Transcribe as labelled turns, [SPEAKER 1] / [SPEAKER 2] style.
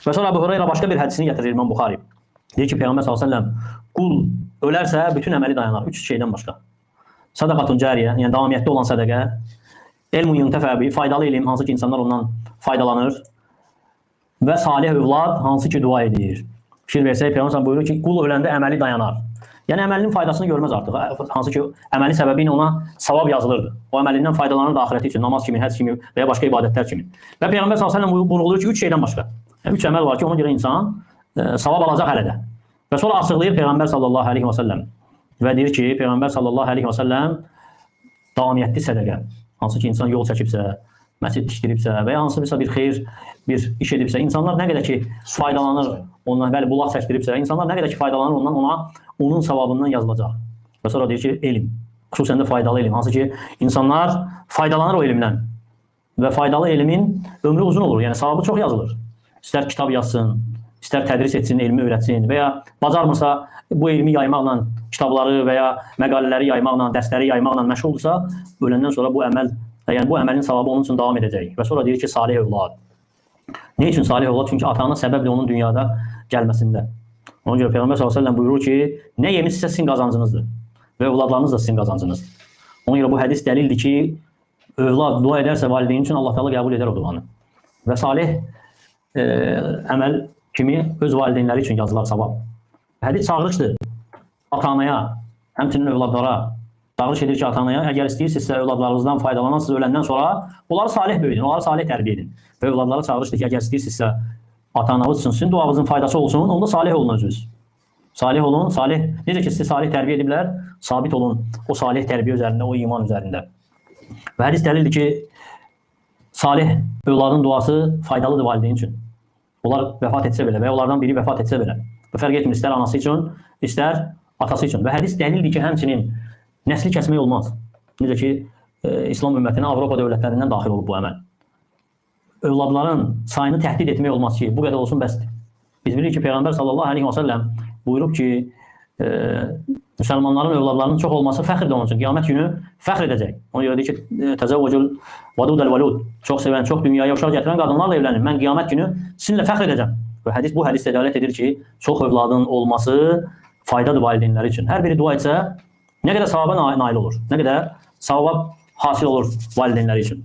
[SPEAKER 1] Və sonra Əbu Hüreyrə başqa bir hədisini gətirir İmam Buxari. Deyir ki, Peyğəmbər s.ə.v qul ölərsə bütün əməli dayanar. Üç şeydən başqa. Sadaqatun cariyə, yəni davamiyyətli olan sədəqə, elmun yuntəfəbi, faydalı ilim, hansı ki insanlar ondan faydalanır və salih övlad, hansı ki dua edir. Fikir versək, Peyğəmbər buyurur ki, qul öləndə əməli dayanar. Yəni əməlinin faydasını görməz artıq. Hansı ki əməli səbəbi ilə ona savab yazılırdı. O əməlindən faydalanır da axirəti üçün, namaz kimi, həcc kimi və ya başqa ibadətlər kimi. Və Peyğəmbər s.ə.v buyurur ki, üç şeydən başqa. Yəni, üç əməl var ki, ona görə insan savab alacaq hələ də. Və sonra açıqlayır Peyğəmbər s.ə.v və deyir ki, Peyğəmbər s.ə.v davamiyyətli sədəqə, hansı ki insan yol çəkibsə, məscid tikdiribsə və ya hansısa bir xeyir bir iş edibsə, insanlar nə qədər ki faydalanır ondan, bəli, bulaq çəkdiribsə, insanlar nə qədər ki faydalanır ondan, onun savabından yazılacaq. Və sonra deyir ki, elm, xüsusən də faydalı elm, hansı ki insanlar faydalanır o elmdən və faydalı elmin ömrü uzun olur, yəni savabı çox yazılır. İstər kitab yazsın, istər tədris etsin, elmi öyrətsin və ya bacarmırsa bu elmi yaymaqla, kitabları və ya məqalələri yaymaqla, dərsləri yaymaqla məşğuldursa, öləndən sonra bu əməl, yəni bu əməlin savabı onun üçün davam edəcək. Və sonra deyir ki, salih övlad. Ne üçün salih övlad? Çünki ata-ana səbəbdir onun dünyada gəlməsində. Ona görə Peyğəmbər s.ə.v buyurur ki, nə yemişsə sizin qazancınızdır və övladlarınız da sizin qazancınızdır. Ona görə bu hədis dəlildir ki, övlad dua edərsə valideyn üçün Allah Teala qəbul edər o duanı. Və salih əməl kimi öz valideynləri üçün yazılar savab. Hədis çağırışdır ata-anaya, həmçinin övladlara. Çağırış edir ki, ata-anaya, əgər istəyirsinizsə övladlarınızdan faydalansınız öləndən sonra, onları salih böyüdün, onları salih tərbiyə edin. Və övladlara çağırışdır ki, əgər istəyirsinizsə ata-anavız üçün sizin duavınızın faydası olsun, onda salih olun özünüz. Salih olun, salih, necə ki sizi salih tərbiyə ediblər, sabit olun o salih tərbiyə üzərində, o iman üzərində. Və hədis dəlildir ki, salih övladın duası faydalıdır valideyn üçün. Onlar vəfat etsə belə və ya onlardan biri vəfat etsə belə. Və fərq etmir, istər anası üçün, istər atası üçün. Və hədis dəlildir ki, həmçinin nəsli kəsmək olmaz. Necə ki, İslam ümmətinə Avropa dövlətlərindən daxil olub bu əməl. Övladların sayını təhdid etmək olmaz ki, bu qədər olsun bəsdir. Biz bilirik ki, Peyğəmbər s.ə.v buyurub ki, müsəlmanların övladlarının çox olması fəxrdir onun üçün. Qiyamət günü fəxr edəcək. Ona görə deyir ki, təzəvvəcül vadud əl-vəlud. Çox sevən, çox dünyaya uşaq gətirən qadınlarla evlənir. Mən qiyamət günü sizinlə fəxr edəcəm. Və bu hədis dəlالət edir ki, çox övladın olması faydadır valideynləri üçün. Hər biri dua etsə, nə qədər savaba nail olur, nə qədər savab hasil olur valideynləri üçün.